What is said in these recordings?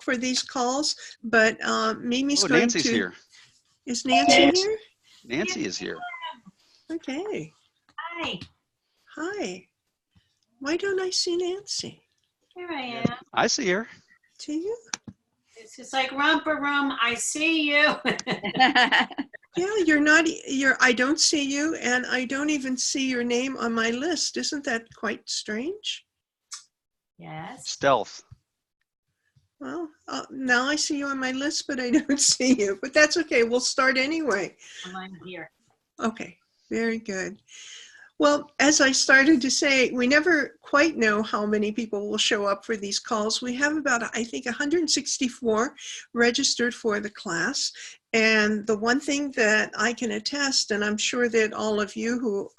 for these calls, but Mimi's Oh, going Nancy's to. here. Is Nancy here? Nancy is here. Okay. Hi, Hi. Why don't I see Nancy? here I am. I see her. Do you? It's just like romper room. I see you. Yeah, you're not. I don't see you, and I don't even see your name on my list. Isn't that quite strange? Yes. Stealth. Well, now I see you on my list, but I don't see you. But that's okay. We'll start anyway. I'm here. Okay, very good. Well, as I started to say, we never quite know how many people will show up for these calls. We have about, I think, 164 registered for the class. And the one thing that I can attest, and I'm sure that all of you who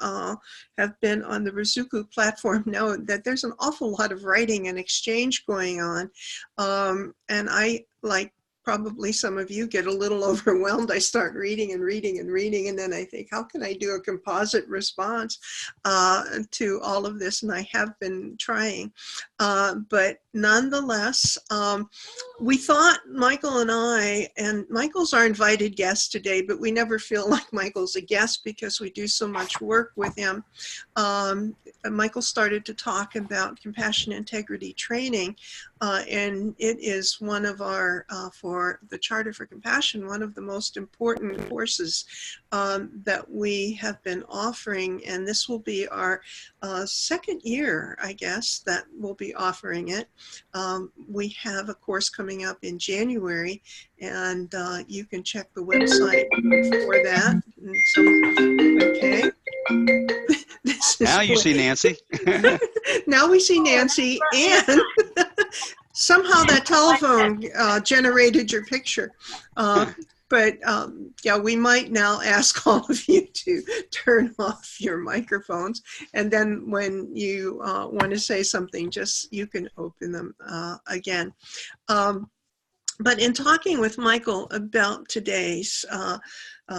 have been on the Ruzuku platform know that there's an awful lot of writing and exchange going on. And I, like probably some of you, get a little overwhelmed. I start reading and reading and reading, and then I think, how can I do a composite response to all of this? And I have been trying. But nonetheless, we thought, Michael and I, and Michael's our invited guest today, but we never feel like Michael's a guest because we do so much work with him. Michael started to talk about compassion integrity training, and it is one of our, for the Charter for Compassion, one of the most important courses that we have been offering. And this will be our second year, I guess, that we'll be offering it. We have a course coming up in January, and you can check the website for that. And so, okay. Now you see Nancy. Now we see Nancy, and somehow that telephone generated your picture. But yeah, we might now ask all of you to turn off your microphones. And then when you want to say something, just you can open them again. But in talking with Michael about today's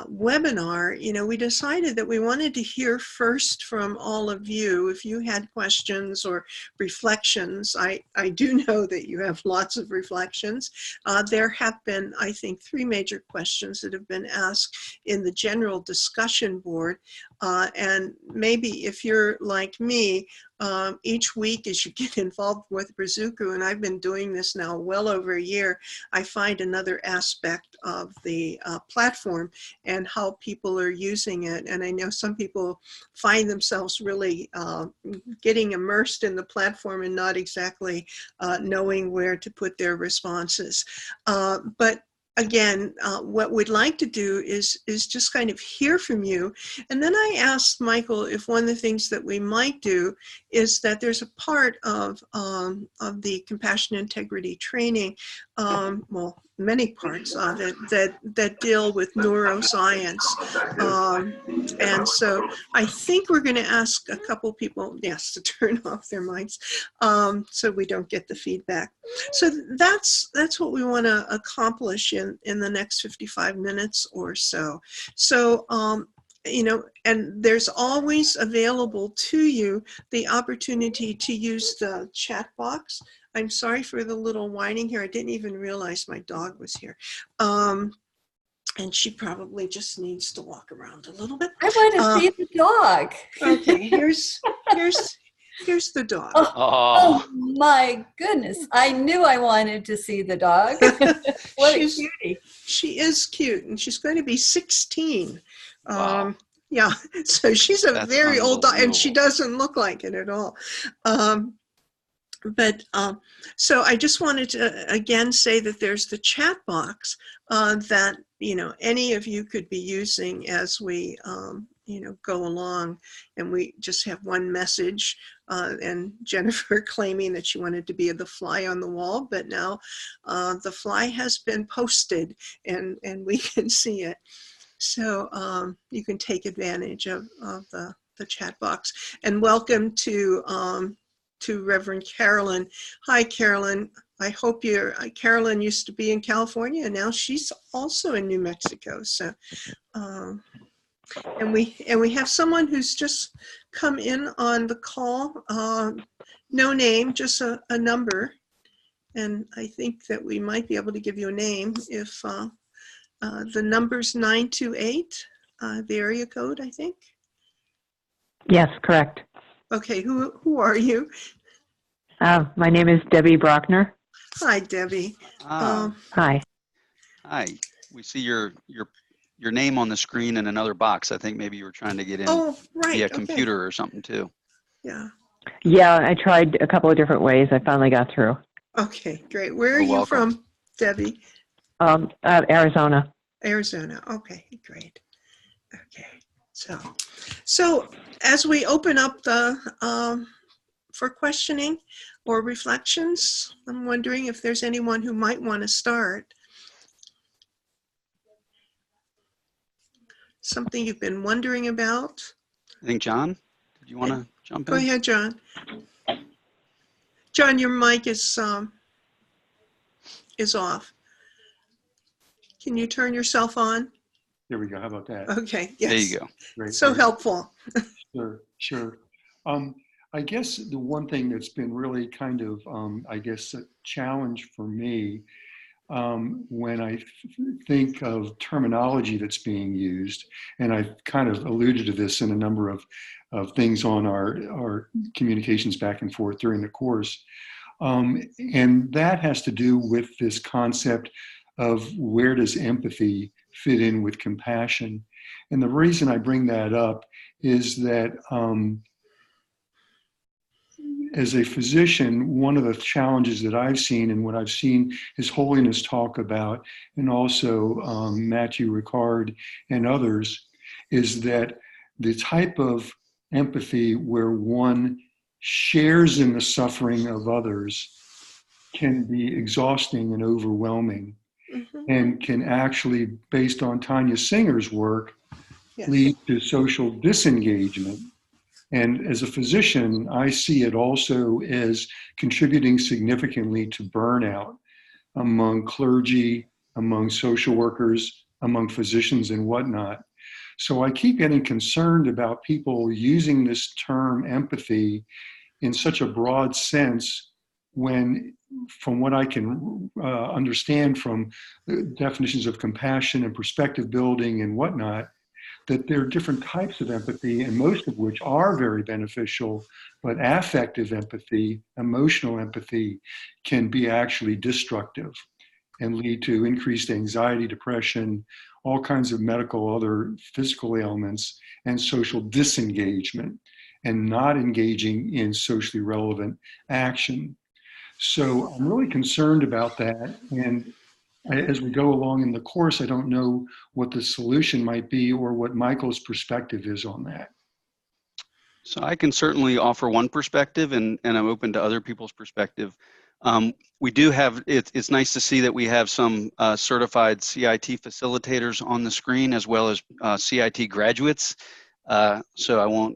webinar, you know, we decided that we wanted to hear first from all of you. If you had questions or reflections, I do know that you have lots of reflections. There have been, I think, 3 major questions that have been asked in the general discussion board. And maybe if you're like me, each week as you get involved with Ruzuku, and I've been doing this now well over a year, I find another aspect of the platform and how people are using it. And I know some people find themselves really getting immersed in the platform and not exactly knowing where to put their responses. But again, what we'd like to do is just kind of hear from you. And then I asked Michael if one of the things that we might do is that there's a part of the compassion integrity training, well, many parts of it that deal with neuroscience. And so I think we're going to ask a couple people, yes, to turn off their mics so we don't get the feedback. So that's what we want to accomplish in the next 55 minutes or so. So, you know, and there's always available to you the opportunity to use the chat box. I'm sorry for the little whining here. I didn't even realize my dog was here. And she probably just needs to walk around a little bit. I want to see the dog. Okay, here's the dog. Oh my goodness. I knew I wanted to see the dog. What a cutie. She is cute, and she's going to be 16. Wow. Yeah, so she's a That's very old dog, and she unbelievable. doesn't look like it at all. So I just wanted to again say that there's the chat box that, you know, any of you could be using as we you know, go along, and we just have one message, and Jennifer claiming that she wanted to be the fly on the wall, but now the fly has been posted and we can see it. So you can take advantage of the chat box. And welcome to Reverend Carolyn. Hi, Carolyn. I hope you're, Carolyn used to be in California, and now she's also in New Mexico. So, and we have someone who's just come in on the call, no name, just a number. And I think that we might be able to give you a name if the number's 928, the area code, I think. Yes, correct. Okay, who are you? My name is Debbie Brockner. Hi, Debbie. Ah, Hi. hi. We see your name on the screen in another box. I think maybe you were trying to get in Oh, right. via Okay. computer or something too. Yeah. Yeah, I tried a couple of different ways. I finally got through. Okay, great. Where are You're you welcome. from, Debbie? Arizona. Arizona. Okay, great. Okay, so as we open up the for questioning or reflections, I'm wondering if there's anyone who might want to start. Something you've been wondering about? I think, John, did you want to jump Go in? ahead, John. John, your mic is off. Can you turn yourself on? There we go. How about that? Okay, yes. There you go. Great. So Great. helpful. Sure. I guess the one thing that's been really kind of, I guess, a challenge for me when I think of terminology that's being used, and I've kind of alluded to this in a number of things on our communications back and forth during the course, and that has to do with this concept of where does empathy fit in with compassion. And the reason I bring that up is that as a physician, one of the challenges that I've seen and what I've seen His Holiness talk about, and also Matthew Ricard and others, is that the type of empathy where one shares in the suffering of others can be exhausting and overwhelming. Mhm. And can actually, based on Tanya Singer's work, Yes. lead to social disengagement. And as a physician, I see it also as contributing significantly to burnout among clergy, among social workers, among physicians and whatnot. So I keep getting concerned about people using this term empathy in such a broad sense when, from what I can understand from the definitions of compassion and perspective building and whatnot, that there are different types of empathy, and most of which are very beneficial, but affective empathy, emotional empathy, can be actually destructive and lead to increased anxiety, depression, all kinds of medical, other physical ailments, and social disengagement, and not engaging in socially relevant action. So I'm really concerned about that. And as we go along in the course, I don't know what the solution might be or what Michael's perspective is on that. So I can certainly offer one perspective, and I'm open to other people's perspective. We do have, it's nice to see that we have some certified CIT facilitators on the screen, as well as CIT graduates. So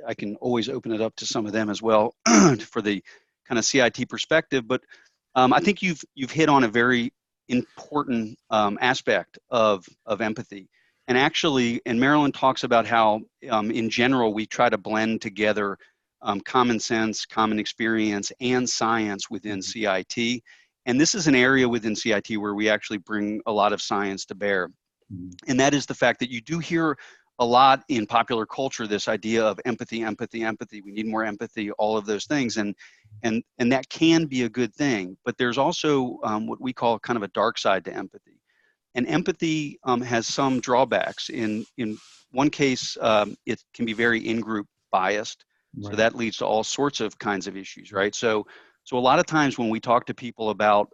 I can always open it up to some of them as well for the kind of CIT perspective. But I think you've hit on a very important aspect of empathy. And actually, and Marilyn talks about how in general, we try to blend together common sense, common experience, and science within CIT. And this is an area within CIT where we actually bring a lot of science to bear. And that is the fact that you do hear a lot in popular culture, this idea of empathy, empathy, empathy. We need more empathy, all of those things. And that can be a good thing. But there's also what we call kind of a dark side to empathy. And empathy has some drawbacks. In one case, it can be very in-group biased. Right. So that leads to all sorts of kinds of issues, right? So a lot of times when we talk to people about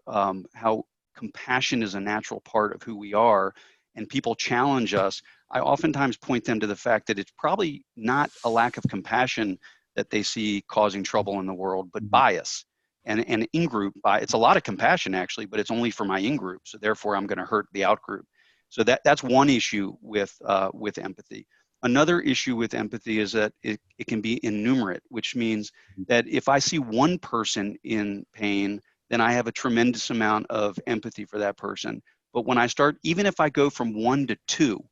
how compassion is a natural part of who we are, and people challenge us, I oftentimes point them to the fact that it's probably not a lack of compassion that they see causing trouble in the world, but bias. And in-group bias. It's a lot of compassion actually, but it's only for my in-group. So therefore I'm going to hurt the out-group. So that's one issue with empathy. Another issue with empathy is that it can be innumerate, which means that if I see one person in pain, then I have a tremendous amount of empathy for that person. But when I start, even if I go from 1 to 2,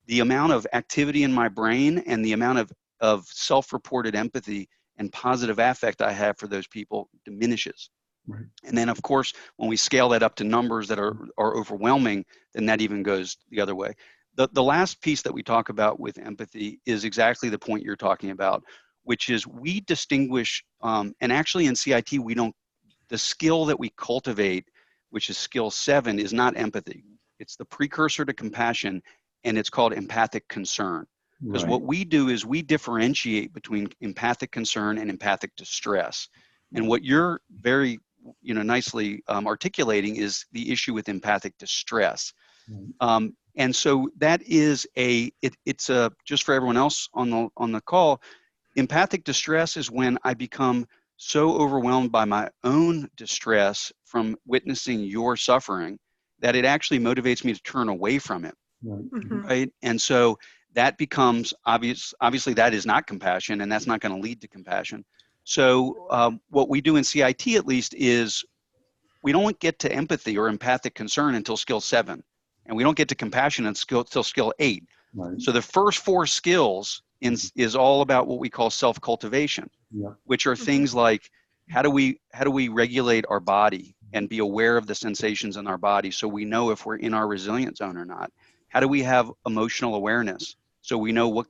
the amount of activity in my brain and the amount of self-reported empathy and positive affect I have for those people diminishes. Right. And then, of course, when we scale that up to numbers that are overwhelming, then that even goes the other way. The last piece that we talk about with empathy is exactly the point you're talking about, which is we distinguish, and actually in CIT, we don't, the skill that we cultivate, which is skill 7, is not empathy. It's the precursor to compassion, and it's called empathic concern. Because Right. what we do is we differentiate between empathic concern and empathic distress. And what you're very nicely articulating is the issue with empathic distress. Right. And so that is it's a, just for everyone else on the call, empathic distress is when I become so overwhelmed by my own distress from witnessing your suffering that it actually motivates me to turn away from it. Right. Mhm. Right. And so that becomes obviously that is not compassion, and that's not going to lead to compassion. So what we do in CIT, at least, is we don't get to empathy or empathic concern until skill 7, and we don't get to compassion until skill 8. Right. So the first 4 skills is all about what we call self-cultivation, Yeah. which are things like how do we regulate our body and be aware of the sensations in our body so we know if we're in our resilient zone or not. How do we have emotional awareness so we know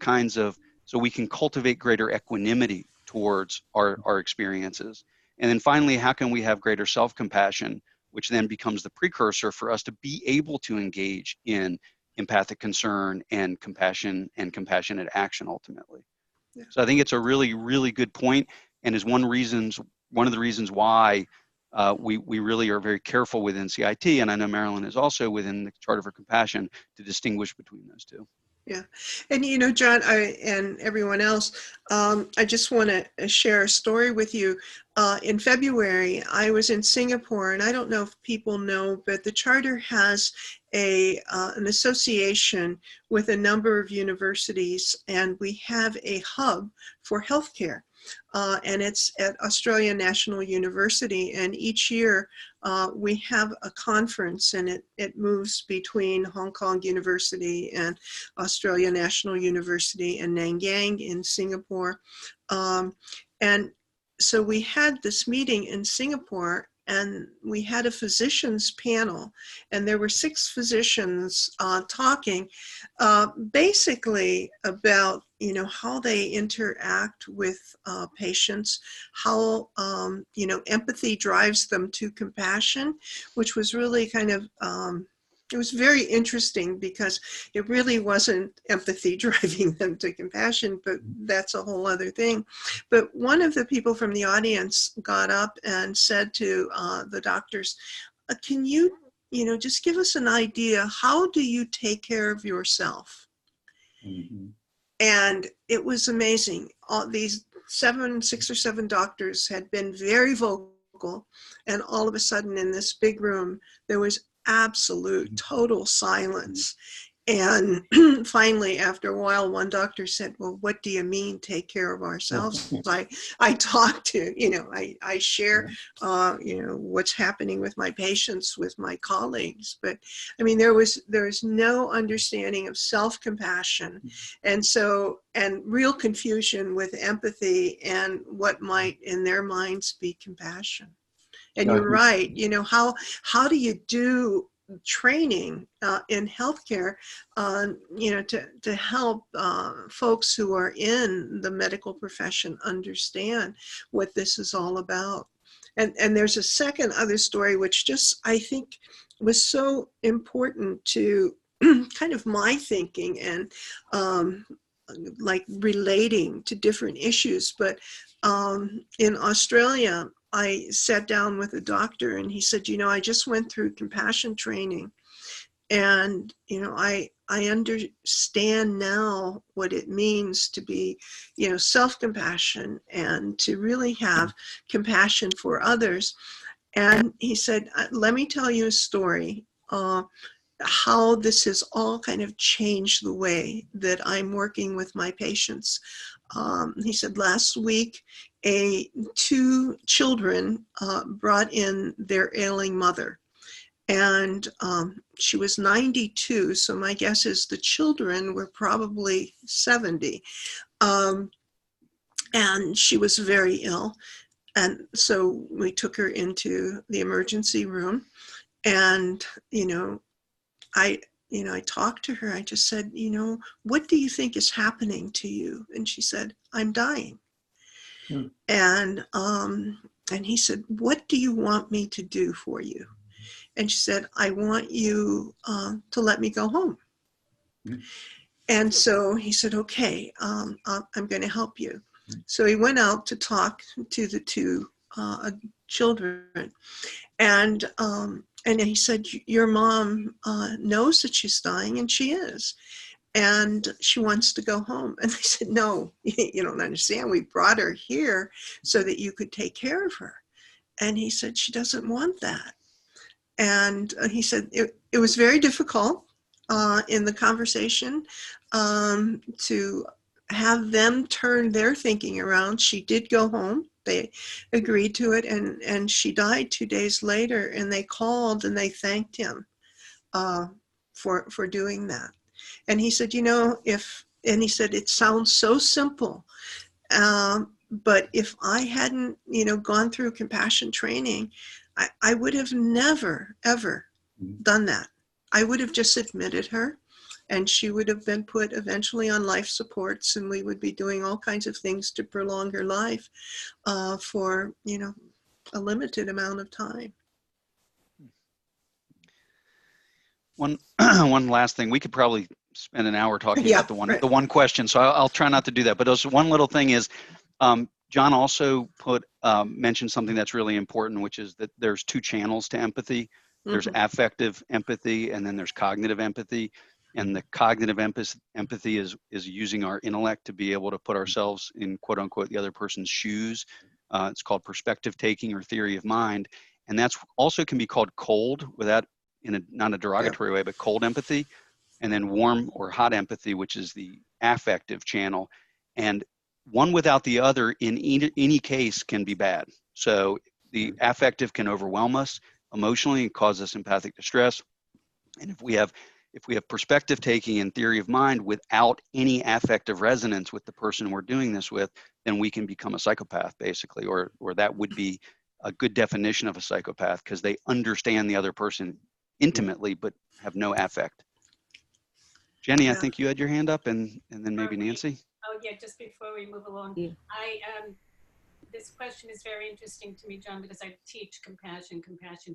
so we can cultivate greater equanimity towards our experiences. And then finally, how can we have greater self-compassion, which then becomes the precursor for us to be able to engage in empathic concern and compassion and compassionate action ultimately. Yeah. So I think it's a really, really good point, and is one of the reasons why we really are very careful within CIT, and I know Marilyn is also within the Charter for Compassion, to distinguish between those two. Yeah. And, John, and everyone else, I just want to share a story with you. In February, I was in Singapore, and I don't know if people know, but the Charter has an association with a number of universities, and we have a hub for healthcare. And it's at Australia National University, and each year we have a conference, and it moves between Hong Kong University and Australia National University and Nanyang in Singapore. And so we had this meeting in Singapore, and we had a physicians panel, and there were 6 physicians talking basically about how they interact with patients, how empathy drives them to compassion, which was really kind of it was very interesting because it really wasn't empathy driving them to compassion, but that's a whole other thing. But one of the people from the audience got up and said to the doctors, can you, just give us an idea, how do you take care of yourself? Mm-hmm. And it was amazing. All these 6 or 7 doctors had been very vocal, and all of a sudden in this big room, there was absolute total silence. And finally, after a while, one doctor said, well, what do you mean take care of ourselves? I talk to, I share, what's happening with my patients, with my colleagues. But I mean, there was no understanding of self-compassion. And real confusion with empathy and what might in their minds be compassion. And you're right, how do you do training in healthcare, to help folks who are in the medical profession understand what this is all about. And there's a other story, which just, I think, was so important to kind of my thinking and like relating to different issues. But in Australia, I sat down with a doctor, and he said, I just went through compassion training, and, I understand now what it means to be, self-compassion and to really have compassion for others. And he said, let me tell you a story, how this has all kind of changed the way that I'm working with my patients. He said last week, 2 children brought in their ailing mother, and she was 92, so my guess is the children were probably 70, and she was very ill. And so we took her into the emergency room, and, I talked to her. I just said, what do you think is happening to you? And she said, I'm dying. And he said, what do you want me to do for you? And she said, I want you to let me go home. And so he said, okay, I'm going to help you. So he went out to talk to the two children. And he said, your mom knows that she's dying, and she is. And she wants to go home. And they said, no, you don't understand. We brought her here so that you could take care of her. And he said, she doesn't want that. And he said, it was very difficult in the conversation to have them turn their thinking around. She did go home. They agreed to it, and she died 2 days later, and they called and they thanked him for doing that. And he said, and he said, it sounds so simple, but if I hadn't, gone through compassion training, I would have never, ever done that. I would have just admitted her, and she would have been put eventually on life supports, and we would be doing all kinds of things to prolong her life for, a limited amount of time. One last thing, we could probably spend an hour talking about right. the one question, so I'll try not to do that. But there's one little thing is, John also mentioned something that's really important, which is that there's two channels to empathy. There's affective empathy, and then there's cognitive empathy. And the cognitive empathy is using our intellect to be able to put ourselves in, quote unquote, the other person's shoes. It's called perspective taking or theory of mind. And that's also can be called cold, without not a derogatory way, but cold empathy. And then warm or hot empathy, which is the affective channel. And one without the other in any case can be bad. So the affective can overwhelm us emotionally and cause us empathic distress. And if we have perspective taking and theory of mind without any affective resonance with the person we're doing this with, then we can become a psychopath, basically, or that would be a good definition of a psychopath, because they understand the other person intimately but have no affect. Jenny, I think you had your hand up, and then maybe Nancy. Oh yeah, just before we move along, Yeah. This question is very interesting to me, John, because I teach compassion,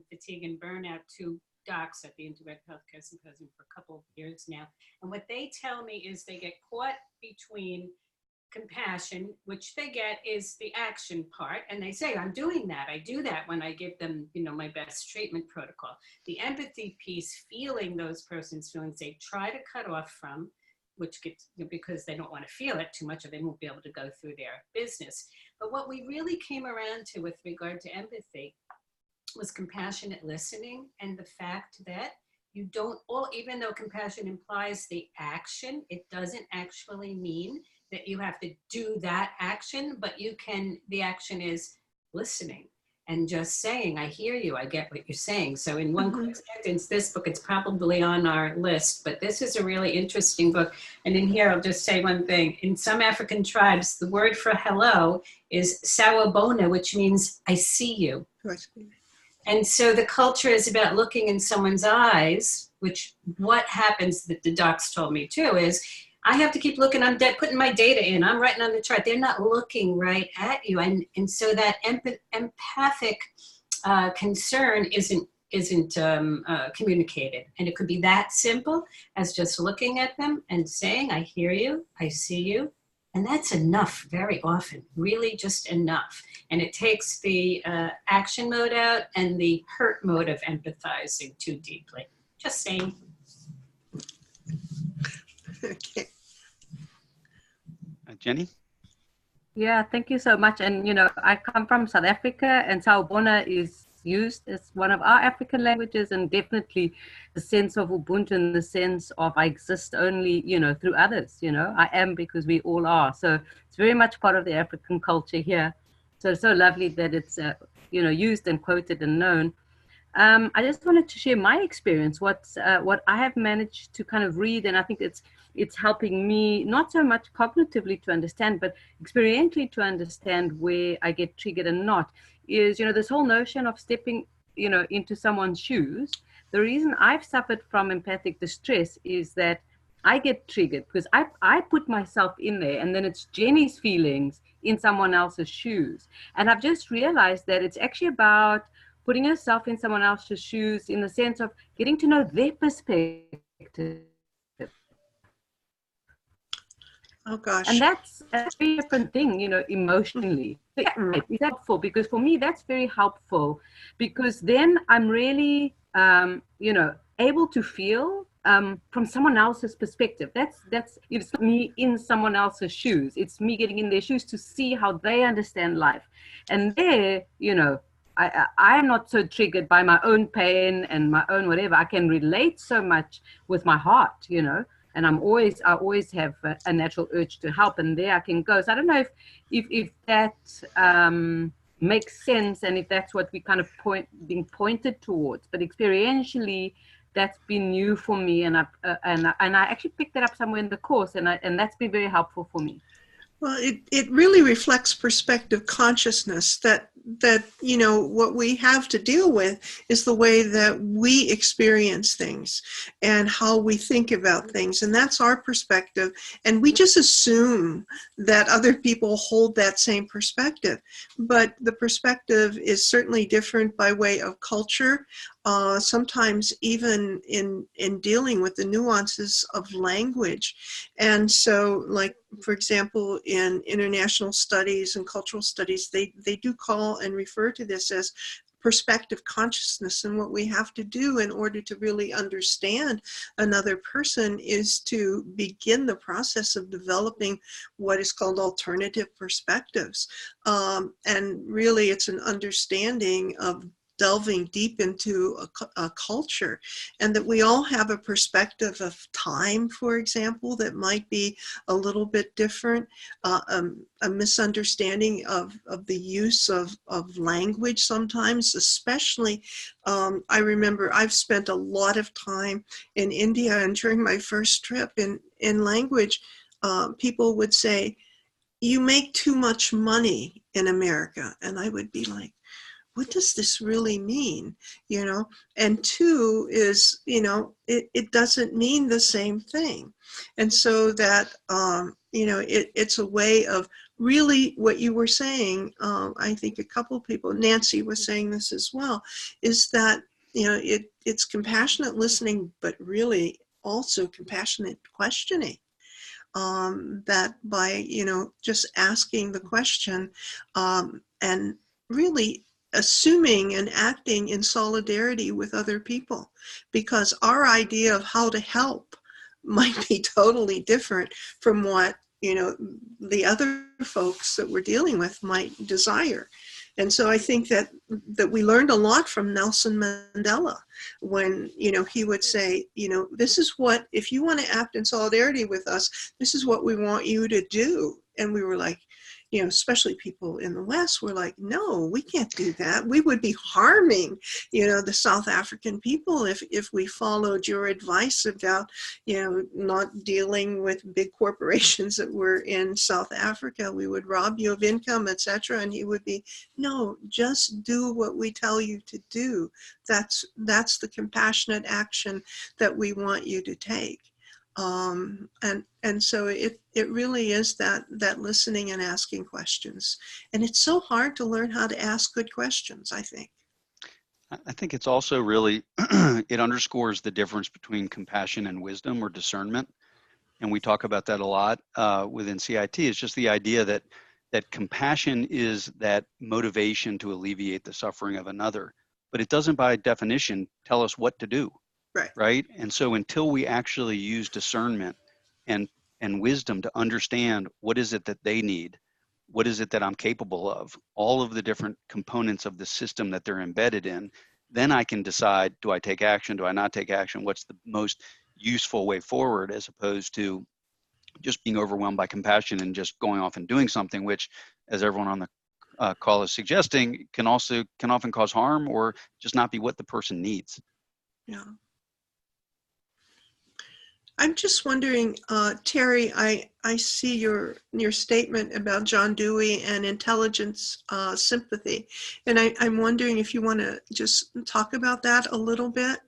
fatigue, and burnout to docs at the Integrated Healthcare Symposium for a couple of years now. And what they tell me is they get caught between compassion, which they get is the action part, and they say, I'm doing that. I do that when I give them, my best treatment protocol. The empathy piece, feeling those persons' feelings, they try to cut off from, which gets, because they don't want to feel it too much, or they won't be able to go through their business. But what we really came around to with regard to empathy was compassionate listening, and the fact that you don't, even though compassion implies the action, it doesn't actually mean that you have to do that action, but the action is listening and just saying, I hear you, I get what you're saying. So in one quick sentence, this book, it's probably on our list, but this is a really interesting book. And in here, I'll just say one thing. In some African tribes, the word for hello is sawubona, which means I see you. Right. And so the culture is about looking in someone's eyes, which what happens, that the docs told me too, is I have to keep looking, I'm putting my data in, I'm writing on the chart. They're not looking right at you. And so that empathic concern isn't communicated. And it could be that simple as just looking at them and saying, I hear you, I see you. And that's enough very often, really just enough. And it takes the action mode out and the hurt mode of empathizing too deeply. Just saying. Okay. Jenny? Yeah, thank you so much. And, I come from South Africa, and Sawubona is used as one of our African languages, and definitely the sense of Ubuntu and the sense of I exist only, through others, I am because we all are. So it's very much part of the African culture here. So it's so lovely that it's, used and quoted and known. I just wanted to share my experience, what I have managed to kind of read, and I think it's helping me not so much cognitively to understand, but experientially to understand where I get triggered and not. Is, you know, this whole notion of stepping, you know, into someone's shoes. The reason I've suffered from empathic distress is that I get triggered because I put myself in there, and then it's Jenny's feelings in someone else's shoes. And I've just realized that it's actually about putting yourself in someone else's shoes in the sense of getting to know their perspective. Oh gosh. And that's a very different thing, you know, emotionally. Is that right? Is that helpful? Because for me, that's very helpful, because then I'm really, you know, able to feel from someone else's perspective. That's it's me in someone else's shoes. It's me getting in their shoes to see how they understand life. And there, you know, I am not so triggered by my own pain and my own whatever. I can relate so much with my heart, you know, and I always have a natural urge to help, and there I can go. So I don't know if that makes sense, and if that's what we kind of being pointed towards. But experientially, that's been new for me, and I actually picked that up somewhere in the course, and that's been very helpful for me. Well, it really reflects perspective consciousness that, you know, what we have to deal with is the way that we experience things and how we think about things. And that's our perspective. And we just assume that other people hold that same perspective. But the perspective is certainly different by way of culture, sometimes even in dealing with the nuances of language. And so, like, for example, in international studies and cultural studies, they do call and refer to this as perspective consciousness. And what we have to do in order to really understand another person is to begin the process of developing what is called alternative perspectives. And really, it's an understanding of delving deep into a culture, and that we all have a perspective of time, for example, that might be a little bit different, a misunderstanding of the use of language sometimes, especially. I remember I've spent a lot of time in India, and during my first trip in language, people would say, "You make too much money in America," and I would be like, what does this really mean? You know, and two is, you know, it doesn't mean the same thing. And so that, you know, it's a way of really what you were saying. I think a couple of people, Nancy was saying this as well, is that, you know, it's compassionate listening, but really also compassionate questioning. That by, you know, just asking the question and really assuming and acting in solidarity with other people, because our idea of how to help might be totally different from what, you know, the other folks that we're dealing with might desire. And so I think that we learned a lot from Nelson Mandela when, you know, he would say, you know, this is what, if you want to act in solidarity with us, this is what we want you to do. And we were like, you know, especially people in the West were like, no, we can't do that. We would be harming, you know, the South African people if we followed your advice about, you know, not dealing with big corporations that were in South Africa. We would rob you of income, etc. And he would be, no, just do what we tell you to do. That's the compassionate action that we want you to take. And so it really is that listening and asking questions. And it's so hard to learn how to ask good questions, I think. I think it's also really, it underscores the difference between compassion and wisdom or discernment. And we talk about that a lot within CIT. It's just the idea that compassion is that motivation to alleviate the suffering of another, but it doesn't by definition tell us what to do. Right. And so until we actually use discernment and wisdom to understand what is it that they need, what is it that I'm capable of, all of the different components of the system that they're embedded in, then I can decide, do I take action? Do I not take action? What's the most useful way forward, as opposed to just being overwhelmed by compassion and just going off and doing something, which, as everyone on the call is suggesting can often cause harm or just not be what the person needs. Yeah. I'm just wondering, Terry, I see your statement about John Dewey and intelligence sympathy. And I'm wondering if you want to just talk about that a little bit.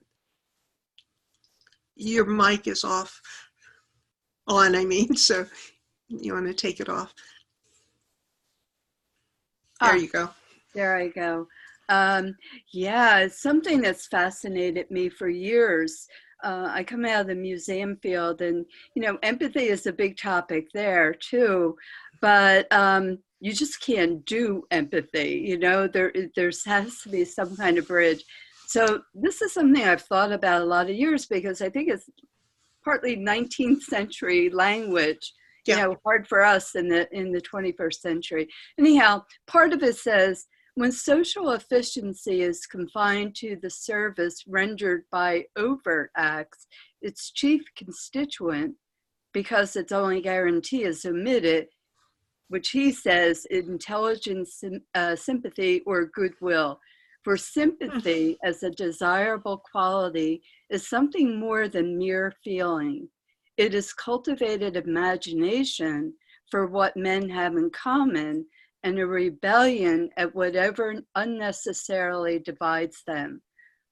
Your mic is off. On, I mean, so you want to take it off. There you go. There I go. Yeah, it's something that's fascinated me for years. I come out of the museum field, and empathy is a big topic there too, but you just can't do empathy. There has to be some kind of bridge. So this is something I've thought about a lot of years, because I think it's partly 19th century language, hard for us in the 21st century. Anyhow, part of it says, when social efficiency is confined to the service rendered by overt acts, its chief constituent, because its only guarantee is omitted, which he says intelligence, sympathy, or goodwill. For sympathy as a desirable quality is something more than mere feeling. It is cultivated imagination for what men have in common, and a rebellion at whatever unnecessarily divides them.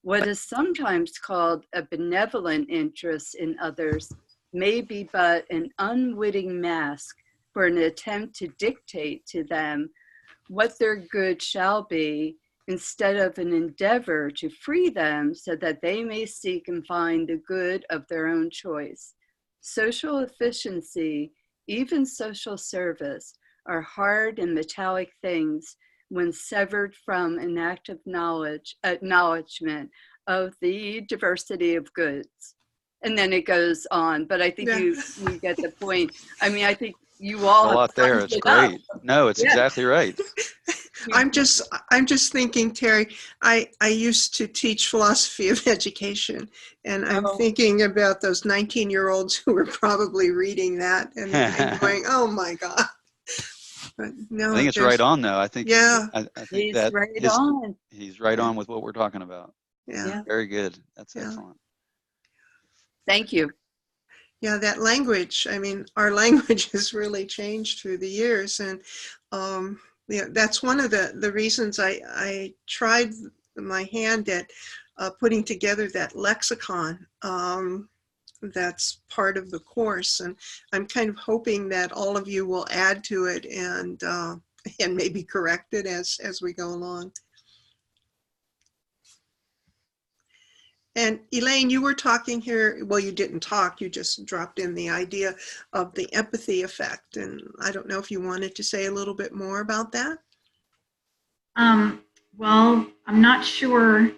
What is sometimes called a benevolent interest in others may be but an unwitting mask for an attempt to dictate to them what their good shall be, instead of an endeavor to free them so that they may seek and find the good of their own choice. Social efficiency, even social service, are hard and metallic things when severed from an active acknowledgement of the diversity of goods. And then it goes on, but I think you get the point. I mean, I think you all a lot there. It's great. No, it's exactly right. I'm just thinking, Terry, I used to teach philosophy of education, and I'm thinking about those 19-year-olds who were probably reading that and going, oh my God. But no, I think it's right on though. I think, I think he's right on. He's right on with what we're talking about. Yeah. Very good. That's excellent. Thank you. Yeah, that language, I mean, our language has really changed through the years. And that's one of the reasons I tried my hand at putting together that lexicon that's part of the course. And I'm kind of hoping that all of you will add to it and maybe correct it as we go along. And Elaine, you were talking here, well, you didn't talk, you just dropped in the idea of the empathy effect. And I don't know if you wanted to say a little bit more about that. Well, I'm not sure.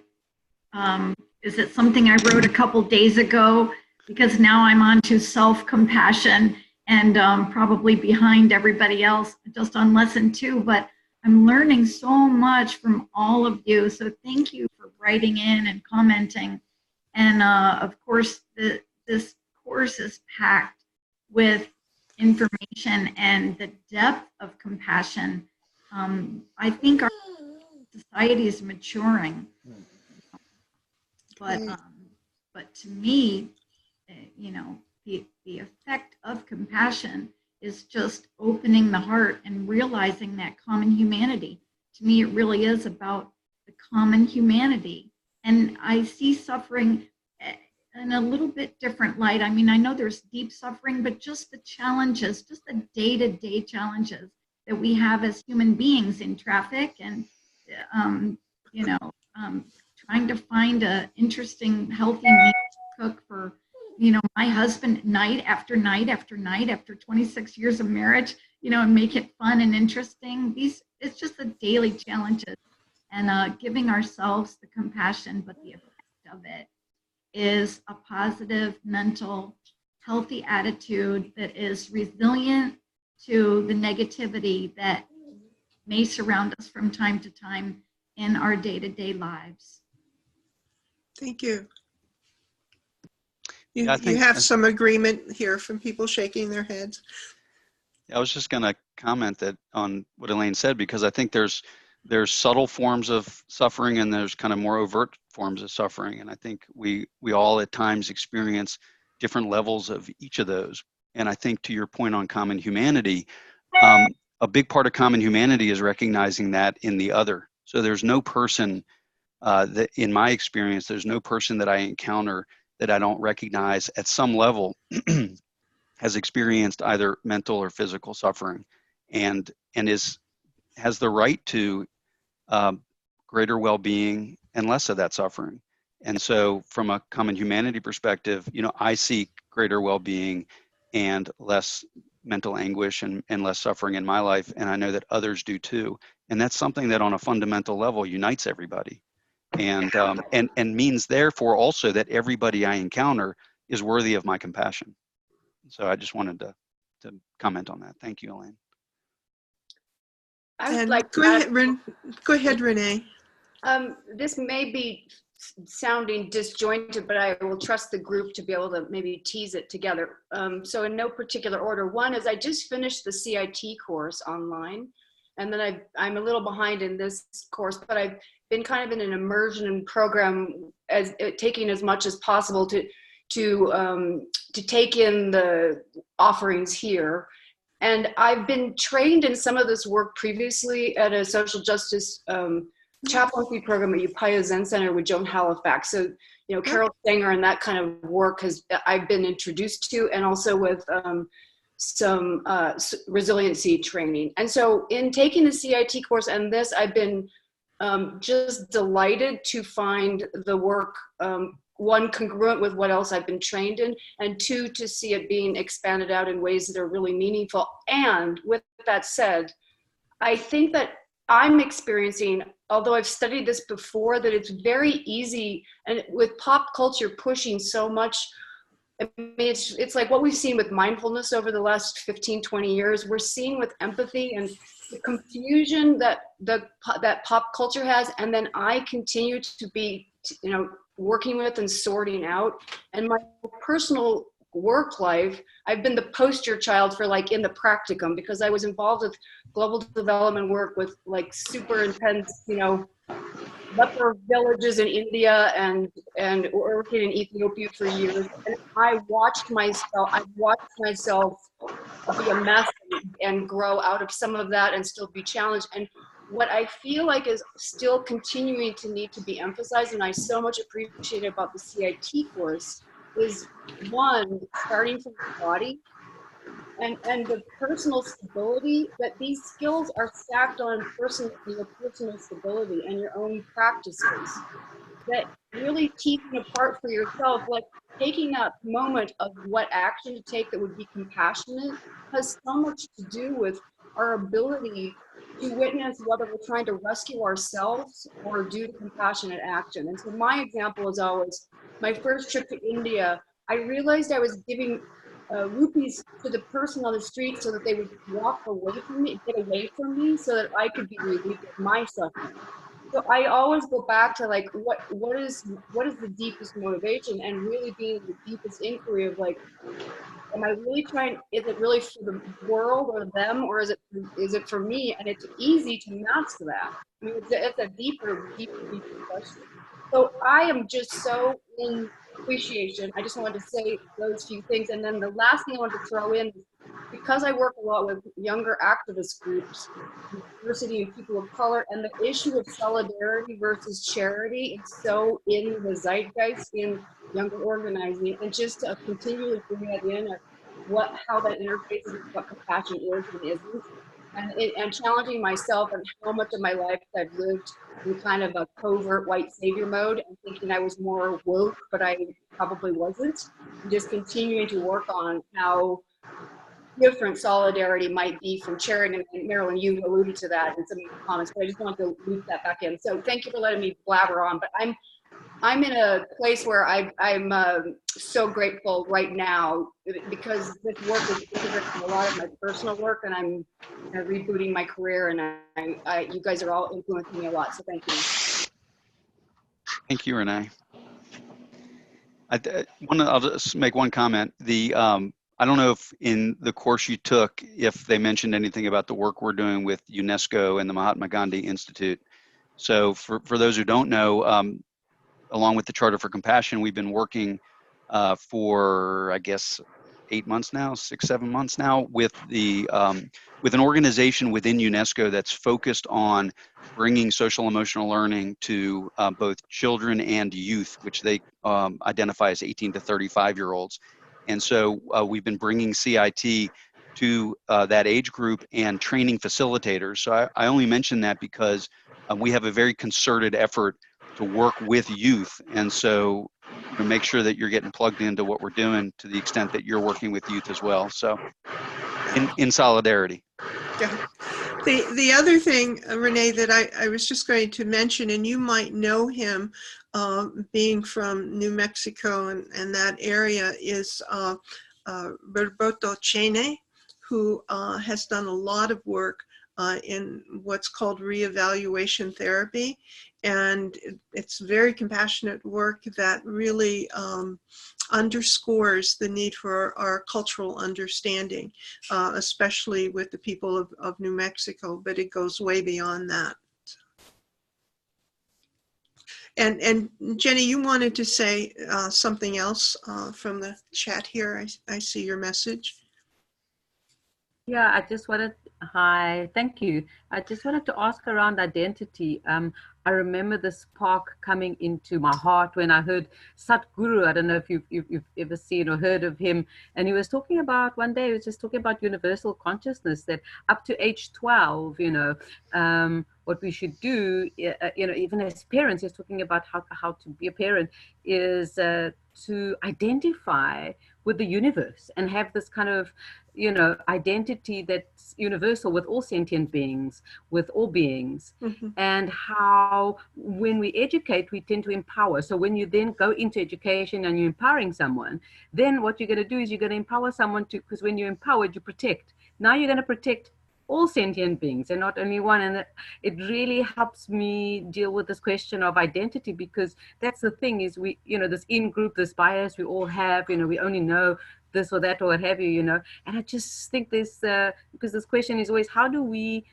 Is it something I wrote a couple days ago? Because now I'm on to self-compassion and probably behind everybody else just on lesson 2, but I'm learning so much from all of you. So thank you for writing in and commenting. And of course, this course is packed with information and the depth of compassion. I think our society is maturing, but to me, the effect of compassion is just opening the heart and realizing that common humanity. To me, it really is about the common humanity. And I see suffering in a little bit different light. I mean, I know there's deep suffering, but just the challenges, just the day-to-day challenges that we have as human beings in traffic and, trying to find an interesting, healthy meal to cook for, my husband night after night after night after 26 years of marriage, and make it fun and interesting. It's just the daily challenges. And giving ourselves the compassion, but the effect of it is a positive, mental, healthy attitude that is resilient to the negativity that may surround us from time to time in our day-to-day lives. Thank you. You have some agreement here from people shaking their heads. I was just going to comment that on what Elaine said, because I think there's subtle forms of suffering and there's kind of more overt forms of suffering. And I think we all at times experience different levels of each of those. And I think to your point on common humanity, a big part of common humanity is recognizing that in the other. So there's no person that, in my experience, there's no person that I encounter that I don't recognize at some level has experienced either mental or physical suffering, and has the right to greater well-being and less of that suffering. And so from a common humanity perspective, I seek greater well-being and less mental anguish and less suffering in my life. And I know that others do too. And that's something that on a fundamental level unites everybody, and means therefore also that everybody I encounter is worthy of my compassion. So I just wanted to comment on that. Thank you, Elaine. I would And like go ahead, Renee. This may be sounding disjointed, but I will trust the group to be able to maybe tease it together. So in no particular order. One is I just finished the CIT course online, and then I'm a little behind in this course, but I've been kind of in an immersion program, taking as much as possible to take in the offerings here. And I've been trained in some of this work previously at a social justice chaplaincy program at Upaya Zen Center with Joan Halifax. So, Carol Sanger and that kind of work I've been introduced to, and also with some resiliency training. And so in taking the CIT course and this, I've been just delighted to find the work, one, congruent with what else I've been trained in, and two, to see it being expanded out in ways that are really meaningful. And with that said, I think that I'm experiencing, although I've studied this before, that it's very easy, and with pop culture pushing so much, I mean, it's like what we've seen with mindfulness over the last 15, 20 years, we're seeing with empathy and the confusion that that pop culture has, and then I continue to be, working with and sorting out. And my personal work life, I've been the poster child for in the practicum, because I was involved with global development work with super intense, leper villages in India and working in Ethiopia for years. And I've watched myself be a mess and grow out of some of that and still be challenged. And what I feel like is still continuing to need to be emphasized, and I so much appreciate about the CIT course, is one, starting from the body and the personal stability, that these skills are stacked on your personal stability and your own practices. That really teasing apart for yourself, taking that moment of what action to take that would be compassionate, has so much to do with our ability to witness whether we're trying to rescue ourselves or do the compassionate action. And so my example is always, my first trip to India, I realized I was giving rupees to the person on the street so that they would walk away from me, get away from me, so that I could be relieved of my suffering. So I always go back to what is the deepest motivation, and really being the deepest inquiry of am I really trying, is it really for the world or them, or is it for me? And it's easy to mask that. I mean, it's a deeper question. So I am just so in appreciation. I just wanted to say those few things. And then the last thing I wanted to throw in, because I work a lot with younger activist groups, diversity and people of color, and the issue of solidarity versus charity, it's so in the zeitgeist in younger organizing, and just to continually bring that in, how that interfaces with what compassion is and isn't, and challenging myself and how much of my life I've lived in kind of a covert white savior mode and thinking I was more woke, but I probably wasn't. And just continuing to work on how different solidarity might be from charity. And Marilyn, you alluded to that in some of your comments, but I just wanted to loop that back in. So thank you for letting me blabber on, but I'm in a place where I'm so grateful right now, because this work is integrating a lot of my personal work, and I'm rebooting my career, and you guys are all influencing me a lot. So thank you. Thank you, Renee. I'll just make one comment. I don't know if in the course you took, if they mentioned anything about the work we're doing with UNESCO and the Mahatma Gandhi Institute. So for those who don't know, along with the Charter for Compassion, we've been working for, I guess, 8 months now, 6, 7 months now, with with an organization within UNESCO that's focused on bringing social emotional learning to both children and youth, which they identify as 18 to 35-year-olds. And so we've been bringing CIT to that age group and training facilitators. So I only mention that because we have a very concerted effort to work with youth. And so to make sure that you're getting plugged into what we're doing to the extent that you're working with youth as well. So in solidarity. Yeah. The other thing, Renee, that I was just going to mention, and you might know him being from New Mexico and that area, is Roberto Chene, who has done a lot of work in what's called reevaluation therapy. And it's very compassionate work that really underscores the need for our cultural understanding, especially with the people of New Mexico, but it goes way beyond that. And Jenny, you wanted to say something else from the chat here. I see your message. Yeah, I just wanted, hi, thank you. I just wanted to ask around identity. I remember this spark coming into my heart when I heard Sadhguru. I don't know if you've ever seen or heard of him. And he was talking about, one day he was just talking about universal consciousness, that up to age 12, what we should do, even as parents, he's talking about how to be a parent, is to identify with the universe and have this kind of, identity that's universal with all sentient beings, with all beings. Mm-hmm. And how when we educate, we tend to empower. So when you then go into education and you're empowering someone, then what you're going to do is you're going to empower someone because when you're empowered, you protect. Now you're going to protect all sentient beings and not only one. And it really helps me deal with this question of identity, because that's the thing is we, this in-group, this bias we all have, we only know this or that or what have you, and I just think this, because this question is always, how do we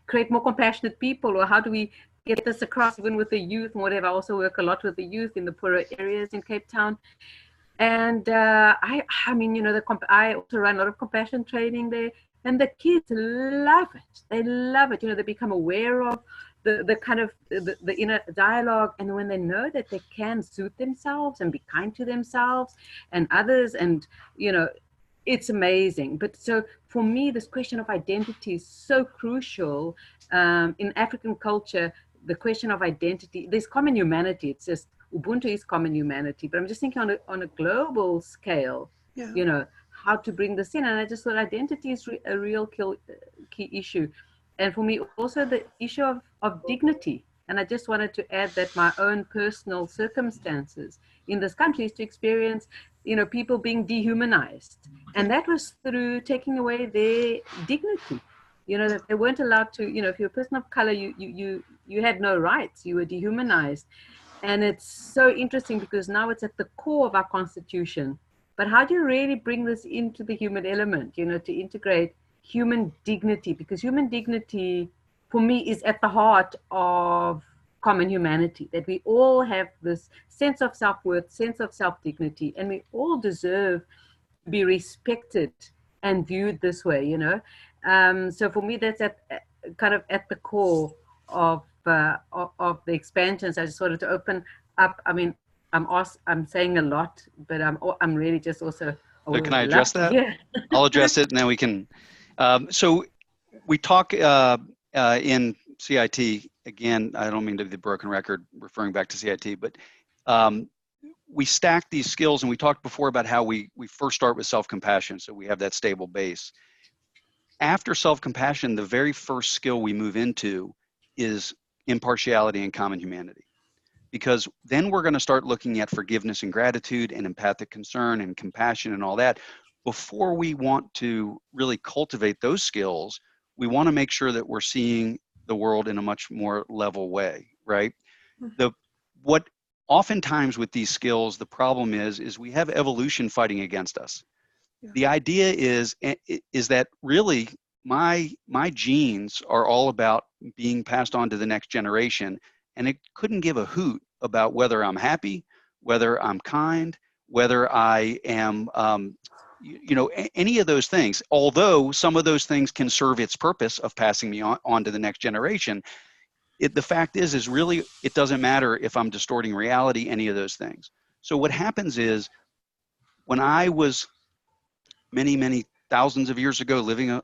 create more compassionate people, or how do we get this across even with the youth and whatever. I also work a lot with the youth in the poorer areas in Cape Town. And I also run a lot of compassion training there, and the kids love it. They love it. They become aware of the kind of the inner dialogue, and when they know that they can soothe themselves and be kind to themselves and others, and it's amazing. But so for me, this question of identity is so crucial. In African culture, the question of identity, there's common humanity. It's just Ubuntu is common humanity, but I'm just thinking on a global scale, yeah. How to bring this in. And I just thought identity is a real key issue. And for me, also the issue of dignity. And I just wanted to add that my own personal circumstances in this country is to experience, people being dehumanized. And that was through taking away their dignity. That they weren't allowed to, if you're a person of color, you had no rights, you were dehumanized. And it's so interesting because now it's at the core of our Constitution. But how do you really bring this into the human element, to integrate human dignity? Because human dignity, for me, is at the heart of common humanity, that we all have this sense of self-worth, sense of self-dignity, and we all deserve to be respected and viewed this way, So for me, that's kind of at the core of the expansions. I just wanted to open up. I mean, I'm saying a lot, but I'm really just also. So can I address that? Yeah. I'll address it, and then we can. So we talk in CIT again. I don't mean to be the broken record, referring back to CIT, but we stack these skills, and we talked before about how we first start with self-compassion, so we have that stable base. After self-compassion, the very first skill we move into is impartiality and common humanity. Because then we're going to start looking at forgiveness and gratitude and empathic concern and compassion and all that. Before we want to really cultivate those skills, we want to make sure that we're seeing the world in a much more level way, right? Mm-hmm. What oftentimes with these skills, the problem is we have evolution fighting against us. Yeah. The idea is that really my genes are all about being passed on to the next generation, and it couldn't give a hoot about whether I'm happy, whether I'm kind, whether I am, any of those things. Although some of those things can serve its purpose of passing me on to the next generation, the fact is really it doesn't matter if I'm distorting reality, any of those things. So what happens is, when I was many thousands of years ago living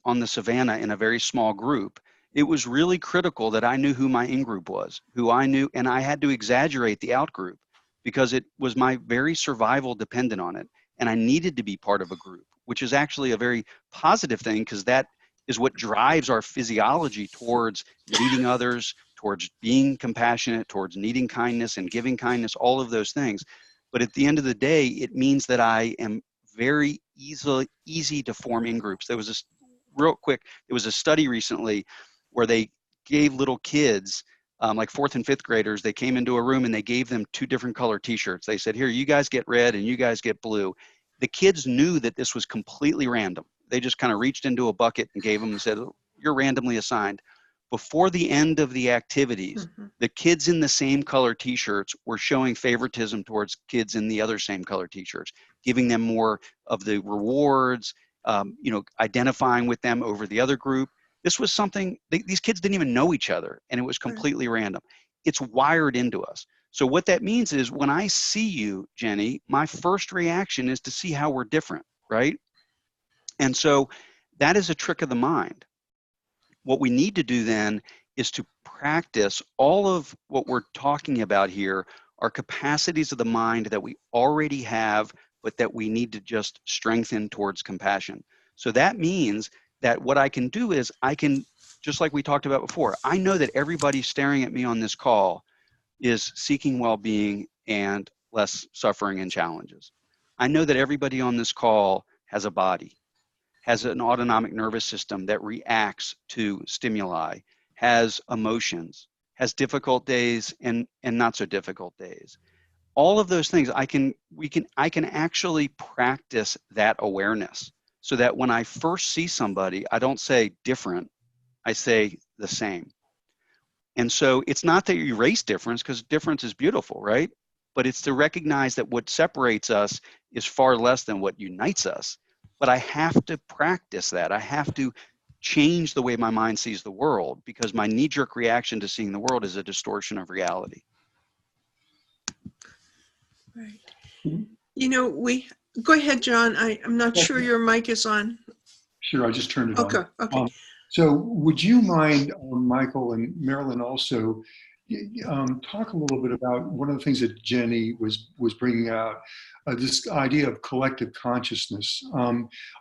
on the savannah in a very small group, it was really critical that I knew who my in-group was, who I knew, and I had to exaggerate the out-group because it was my very survival dependent on it. And I needed to be part of a group, which is actually a very positive thing, because that is what drives our physiology towards needing others, towards being compassionate, towards needing kindness and giving kindness, all of those things. But at the end of the day, it means that I am very easy to form in groups. There was a study recently where they gave little kids, like 4th and 5th graders, they came into a room and they gave them 2 different color t-shirts. They said, here, you guys get red and you guys get blue. The kids knew that this was completely random. They just kind of reached into a bucket and gave them and said, you're randomly assigned. Before the end of the activities, the kids in the same color t-shirts were showing favoritism towards kids in the other same color t-shirts, giving them more of the rewards, identifying with them over the other group. This was something, these kids didn't even know each other, and it was completely random. It's wired into us. So what that means is, when I see you, Jenny, my first reaction is to see how we're different, right? And so that is a trick of the mind. What we need to do then is to practice all of what we're talking about here, are capacities of the mind that we already have, but that we need to just strengthen towards compassion. So that means that what I can do is I can, just like we talked about before, I know that everybody staring at me on this call is seeking well-being and less suffering and challenges. I know that everybody on this call has a body, has an autonomic nervous system that reacts to stimuli, has emotions, has difficult days and not so difficult days. All of those things, I can actually practice that awareness, so that when I first see somebody, I don't say different, I say the same. And so it's not that you erase difference, because difference is beautiful, right? But it's to recognize that what separates us is far less than what unites us. But I have to practice that. I have to change the way my mind sees the world, because my knee-jerk reaction to seeing the world is a distortion of reality. Right. Go ahead, John. I'm not sure your mic is on. Sure, I just turned it on. Okay. So would you mind, Michael and Marilyn, also talk a little bit about one of the things that Jenny was bringing out, this idea of collective consciousness.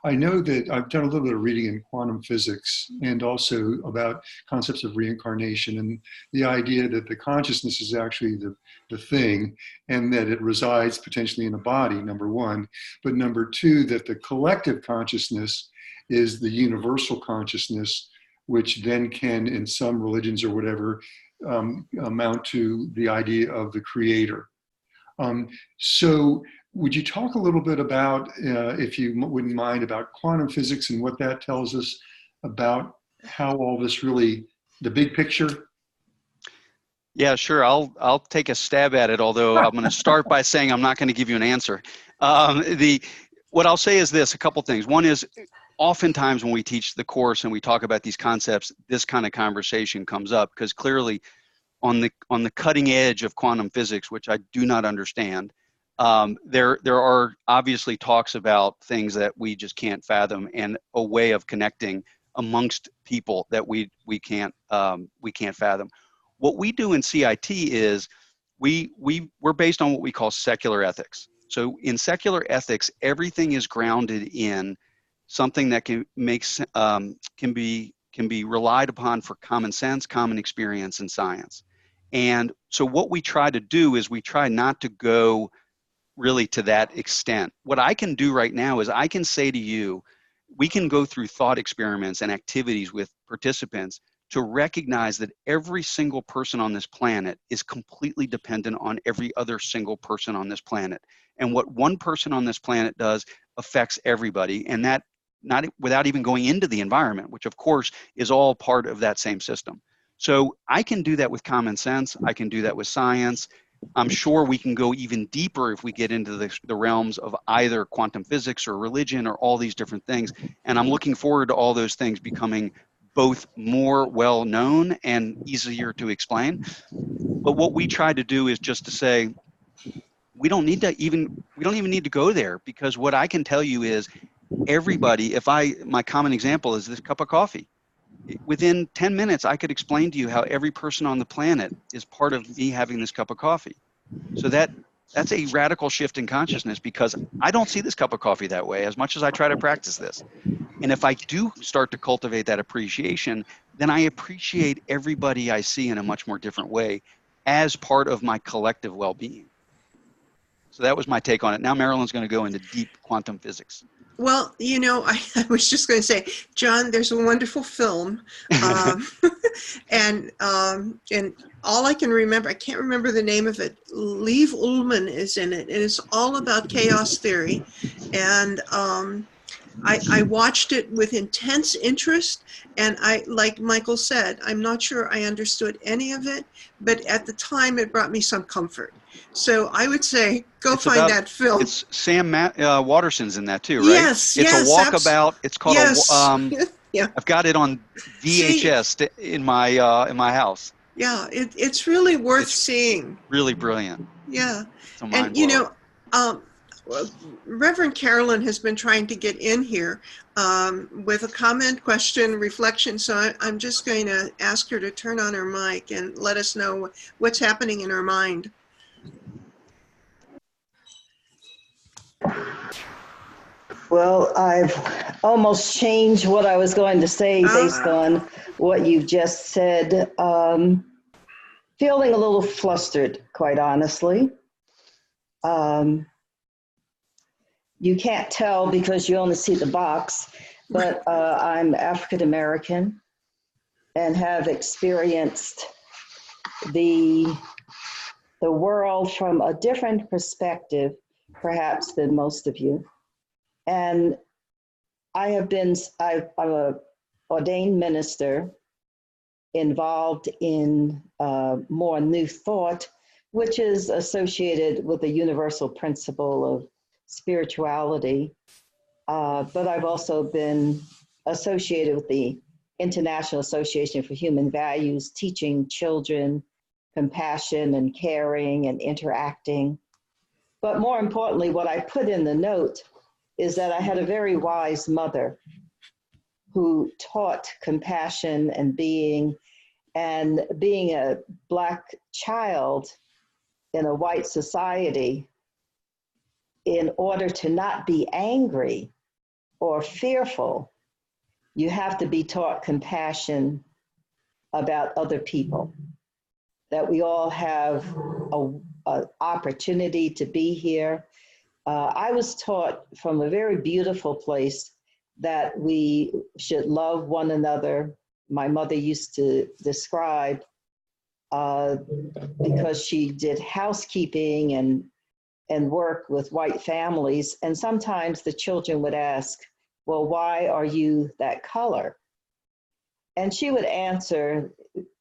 I know that I've done a little bit of reading in quantum physics, and also about concepts of reincarnation, and the idea that the consciousness is actually the thing, and that it resides potentially in a body, number one. But number two, that the collective consciousness is the universal consciousness, which then can, in some religions or whatever, amount to the idea of the creator. So would you talk a little bit about, if you wouldn't mind, about quantum physics and what that tells us about how all this really, the big picture? Yeah, sure. I'll take a stab at it, although I'm going to start by saying I'm not going to give you an answer. What I'll say is this, a couple things. One is, oftentimes when we teach the course and we talk about these concepts, this kind of conversation comes up, because clearly on the cutting edge of quantum physics, which I do not understand, there are obviously talks about things that we just can't fathom, and a way of connecting amongst people that we can't fathom. What we do in CIT is we're based on what we call secular ethics. So in secular ethics, everything is grounded in something that can be relied upon for common sense, common experience, and science. And so what we try to do is we try not to go really to that extent. What I can do right now is I can say to you, we can go through thought experiments and activities with participants to recognize that every single person on this planet is completely dependent on every other single person on this planet. And what one person on this planet does affects everybody, and that not without even going into the environment, which of course is all part of that same system. So I can do that with common sense. I can do that with science. I'm sure we can go even deeper if we get into the realms of either quantum physics or religion or all these different things. And I'm looking forward to all those things becoming both more well known and easier to explain. But what we try to do is just to say, we don't even need to go there, because what I can tell you is everybody, my common example is this cup of coffee. Within 10 minutes, I could explain to you how every person on the planet is part of me having this cup of coffee. So that's a radical shift in consciousness, because I don't see this cup of coffee that way as much as I try to practice this. And if I do start to cultivate that appreciation, then I appreciate everybody I see in a much more different way as part of my collective well-being. So that was my take on it. Now Marilyn's going to go into deep quantum physics. Well, you know, I was just going to say, John, there's a wonderful film, and all I can remember, I can't remember the name of it. Lev Ullman is in it. It is all about chaos theory, and I watched it with intense interest, and like Michael said, I'm not sure I understood any of it, but at the time it brought me some comfort. So I would say, find that film. It's Sam Waterston's in that too, right? Yes, it's yes. A walkabout. It's called yeah. I've got it on VHS in my house. Yeah, it's really worth seeing. Really brilliant. Yeah, and you know, Reverend Carolyn has been trying to get in here with a comment, question, reflection. So I'm just going to ask her to turn on her mic and let us know what's happening in her mind. Well, I've almost changed what I was going to say based on what you've just said. Feeling a little flustered, quite honestly. You can't tell because you only see the box, but I'm African American and have experienced the world from a different perspective, perhaps, than most of you. And I'm an ordained minister involved in more New Thought, which is associated with the universal principle of spirituality. But I've also been associated with the International Association for Human Values, teaching children compassion and caring and interacting. But more importantly, what I put in the note is that I had a very wise mother who taught compassion and being a Black child in a white society. In order to not be angry or fearful, you have to be taught compassion about other people, that we all have an opportunity to be here. I was taught from a very beautiful place that we should love one another. My mother used to describe, because she did housekeeping and work with white families, and sometimes the children would ask, well, why are you that color? And she would answer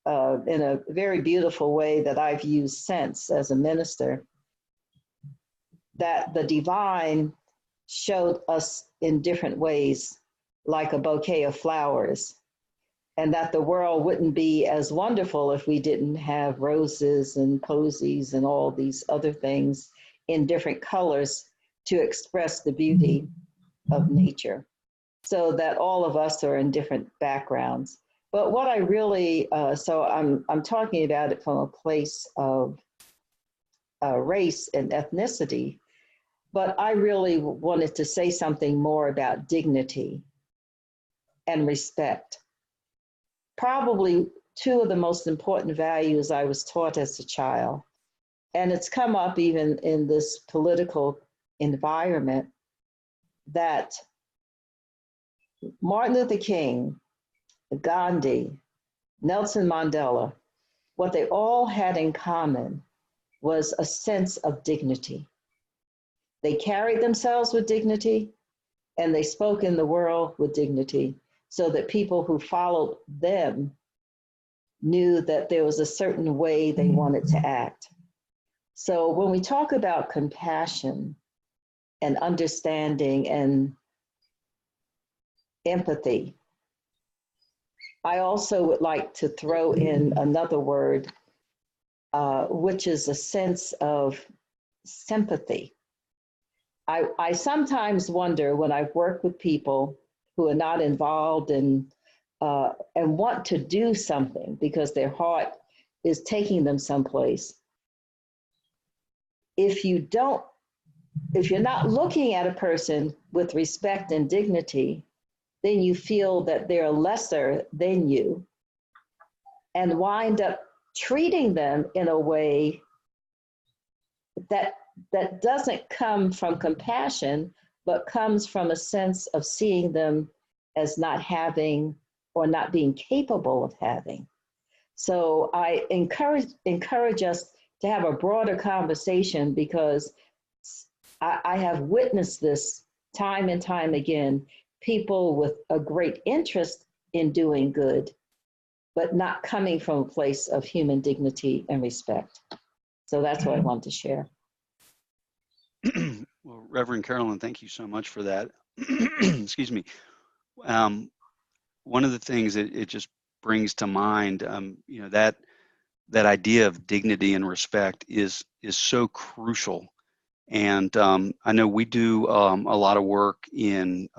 in a very beautiful way that I've used since as a minister, that the divine showed us in different ways, like a bouquet of flowers, and that the world wouldn't be as wonderful if we didn't have roses and posies and all these other things in different colors to express the beauty of nature, so that all of us are in different backgrounds. But what I really, so I'm talking about it from a place of race and ethnicity, but I really wanted to say something more about dignity and respect. Probably two of the most important values I was taught as a child, and it's come up even in this political environment, that Martin Luther King, Gandhi, Nelson Mandela, what they all had in common was a sense of dignity. They carried themselves with dignity, and they spoke in the world with dignity, so that people who followed them knew that there was a certain way they wanted to act. So when we talk about compassion and understanding and empathy, I also would like to throw in another word, which is a sense of sympathy. I sometimes wonder when I work with people who are not involved in and want to do something because their heart is taking them someplace. If you're not looking at a person with respect and dignity, then you feel that they're lesser than you and wind up treating them in a way that doesn't come from compassion, but comes from a sense of seeing them as not having or not being capable of having. So I encourage us to have a broader conversation, because I have witnessed this time and time again, people with a great interest in doing good, but not coming from a place of human dignity and respect. So that's what I want to share. Well, Reverend Carolyn, thank you so much for that. Excuse me. One of the things that it just brings to mind, you know, that idea of dignity and respect is so crucial. And I know we do a lot of work in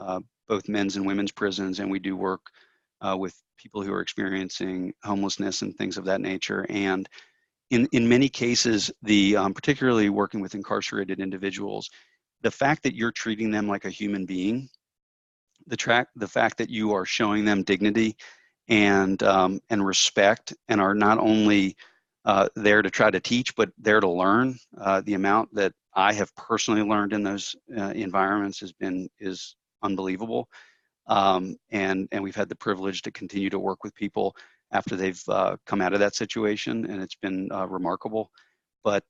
both men's and women's prisons, and we do work with people who are experiencing homelessness and things of that nature. And in many cases, particularly working with incarcerated individuals, the fact that you're treating them like a human being, the fact that you are showing them dignity and respect, and are not only there to try to teach, but there to learn. The amount that I have personally learned in those environments is unbelievable. And we've had the privilege to continue to work with people after they've come out of that situation, and it's been remarkable. But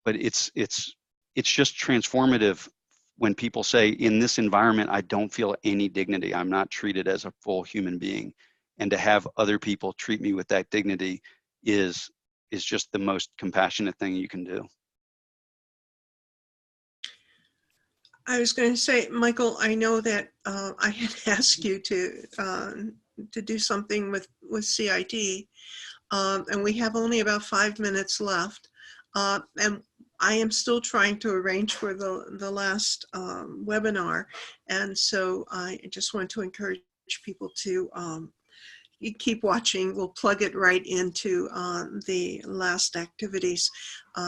it's just transformative when people say, in this environment, I don't feel any dignity. I'm not treated as a full human being. And to have other people treat me with that dignity is just the most compassionate thing you can do. I was going to say, Michael, I know that I had asked you to do something with CIT, and we have only about 5 minutes left. And I am still trying to arrange for the last webinar. And so I just want to encourage people to you keep watching. We'll plug it right into the last activities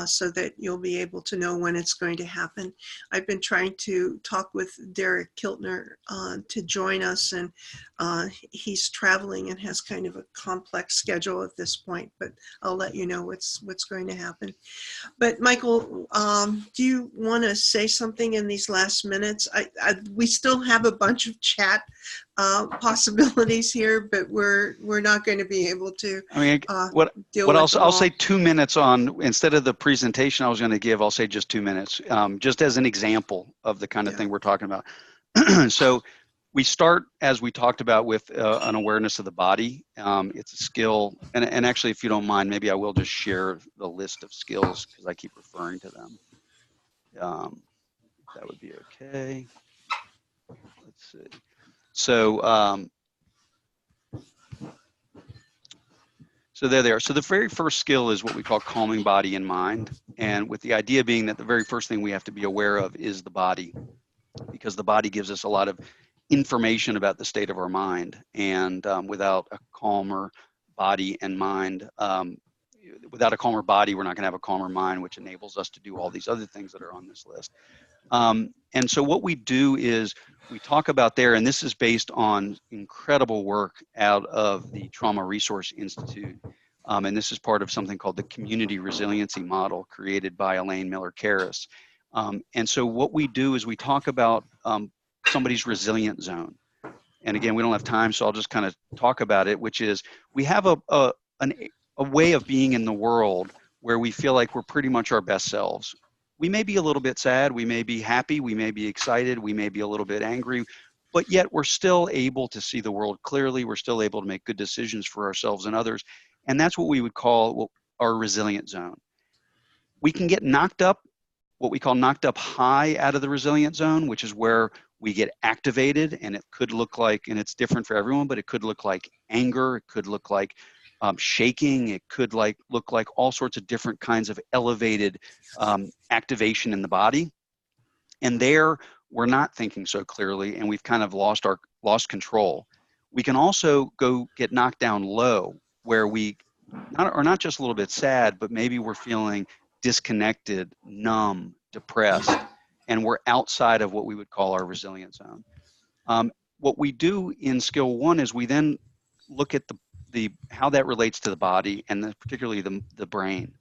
so that you'll be able to know when it's going to happen. I've been trying to talk with Derek Kiltner to join us, and he's traveling and has kind of a complex schedule at this point, but I'll let you know what's going to happen. But Michael, do you want to say something in these last minutes? We still have a bunch of chat possibilities here, but we're not going to be able to. I mean, I'll say 2 minutes on, instead of the presentation I was going to give, I'll say just 2 minutes, just as an example of the kind of thing we're talking about. So we start, as we talked about, with an awareness of the body. It's a skill, and actually, if you don't mind, maybe I will just share the list of skills because I keep referring to them. That would be okay. Let's see. So, so there they are. So the very first skill is what we call calming body and mind. And with the idea being that the very first thing we have to be aware of is the body, because the body gives us a lot of information about the state of our mind. And without a calmer body and mind, without a calmer body, we're not going to have a calmer mind, which enables us to do all these other things that are on this list. And so what we do is we talk about there, and this is based on incredible work out of the Trauma Resource Institute. And this is part of something called the Community Resiliency Model created by Elaine Miller-Karras. And so what we do is we talk about somebody's resilient zone. And again, we don't have time, so I'll just kind of talk about it, which is we have a way of being in the world where we feel like we're pretty much our best selves. We may be a little bit sad, we may be happy, we may be excited, we may be a little bit angry, but yet we're still able to see the world clearly. We're still able to make good decisions for ourselves and others. And that's what we would call our resilient zone. We can get knocked up, what we call knocked up high out of the resilient zone, which is where we get activated, and it could look like, and it's different for everyone, but it could look like anger, it could look like shaking, it could look like all sorts of different kinds of elevated activation in the body. And there, we're not thinking so clearly, and we've kind of lost control. We can also go get knocked down low, where we are not just a little bit sad, but maybe we're feeling disconnected, numb, depressed, and we're outside of what we would call our resilient zone. What we do in skill 1 is we then look at how that relates to the body, and particularly the brain.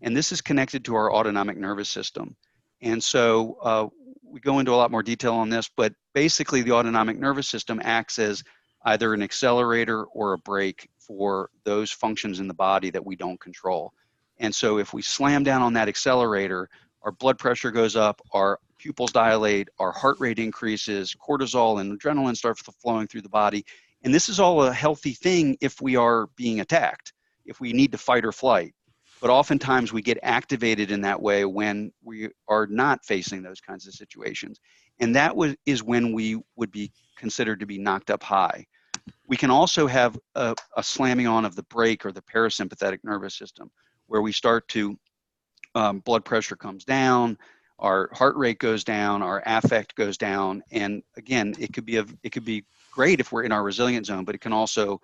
And this is connected to our autonomic nervous system. And so we go into a lot more detail on this, but basically the autonomic nervous system acts as either an accelerator or a brake for those functions in the body that we don't control. And so if we slam down on that accelerator, our blood pressure goes up, our pupils dilate, our heart rate increases, cortisol and adrenaline start flowing through the body. And this is all a healthy thing if we are being attacked, if we need to fight or flight. But oftentimes we get activated in that way when we are not facing those kinds of situations. And that is when we would be considered to be knocked up high. We can also have a slamming on of the brake or the parasympathetic nervous system, where we start to, blood pressure comes down, our heart rate goes down, our affect goes down. And again, it could be great if we're in our resilient zone, but it can also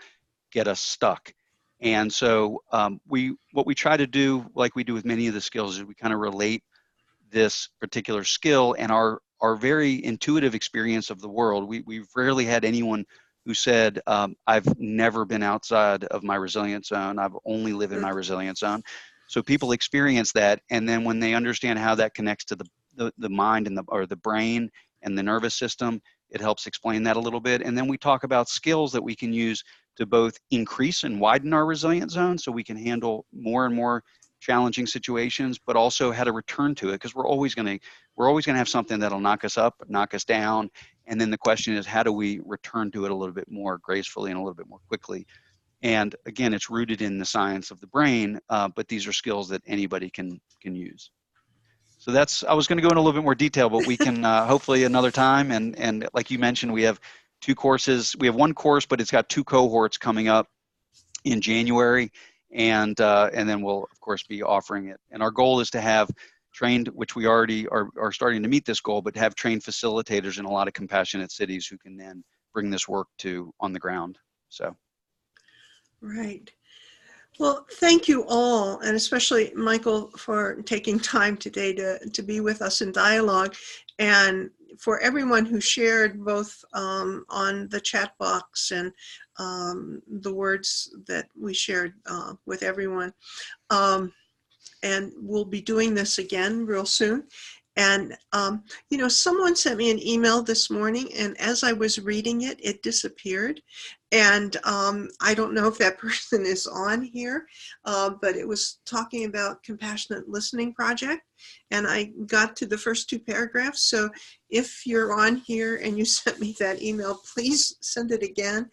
get us stuck. And so what we try to do, like we do with many of the skills, is we kind of relate this particular skill and our very intuitive experience of the world. We've rarely had anyone who said, I've never been outside of my resilient zone. I've only lived in my resilient zone. So people experience that, and then when they understand how that connects to the mind and the brain and the nervous system, it helps explain that a little bit. And then we talk about skills that we can use to both increase and widen our resilient zone so we can handle more and more challenging situations, but also how to return to it, because we're always going to have something that'll knock us up, knock us down. And then the question is, how do we return to it a little bit more gracefully and a little bit more quickly? And again, it's rooted in the science of the brain, but these are skills that anybody can use. So I was going to go into a little bit more detail, but we can hopefully another time. And like you mentioned, we have 2 courses. We have 1 course, but it's got 2 cohorts coming up in January. And then we'll, of course, be offering it. And our goal is to have trained, which we already are starting to meet this goal, but have trained facilitators in a lot of compassionate cities who can then bring this work on the ground. So. Right. Well, thank you all, and especially Michael for taking time today to be with us in dialogue, and for everyone who shared both on the chat box and the words that we shared with everyone. And we'll be doing this again real soon. And, someone sent me an email this morning, and as I was reading it, it disappeared. And I don't know if that person is on here, but it was talking about Compassionate Listening Project. And I got to the first 2 paragraphs. So if you're on here and you sent me that email, please send it again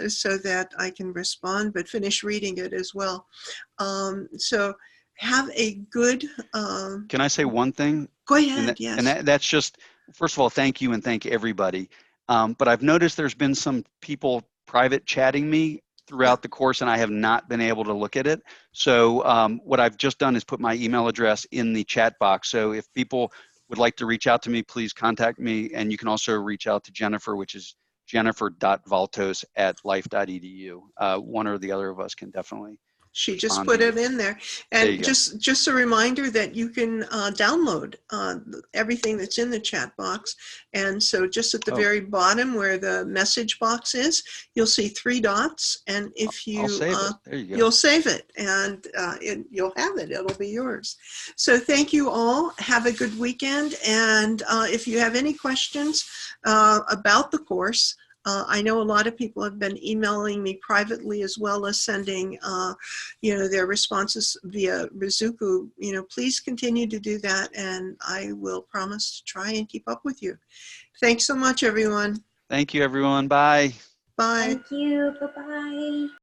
so that I can respond, but finish reading it as well. So have a good... Can I say one thing? Go ahead, yes. And that's just, first of all, thank you and thank everybody. But I've noticed there's been some people private chatting me throughout the course, and I have not been able to look at it. So what I've just done is put my email address in the chat box. So if people would like to reach out to me, please contact me. And you can also reach out to Jennifer, which is jennifer.valtos@life.edu. One or the other of us can definitely. She just put it in there. And just a reminder that you can download everything that's in the chat box. And so just at the very bottom where the message box is, you'll see 3 dots. And if you, you'll save it, and you'll have it. It'll be yours. So thank you all. Have a good weekend. And if you have any questions about the course, I know a lot of people have been emailing me privately as well as sending, their responses via Rizuku. Please continue to do that, and I will promise to try and keep up with you. Thanks so much, everyone. Thank you, everyone. Bye. Bye. Thank you. Bye-bye.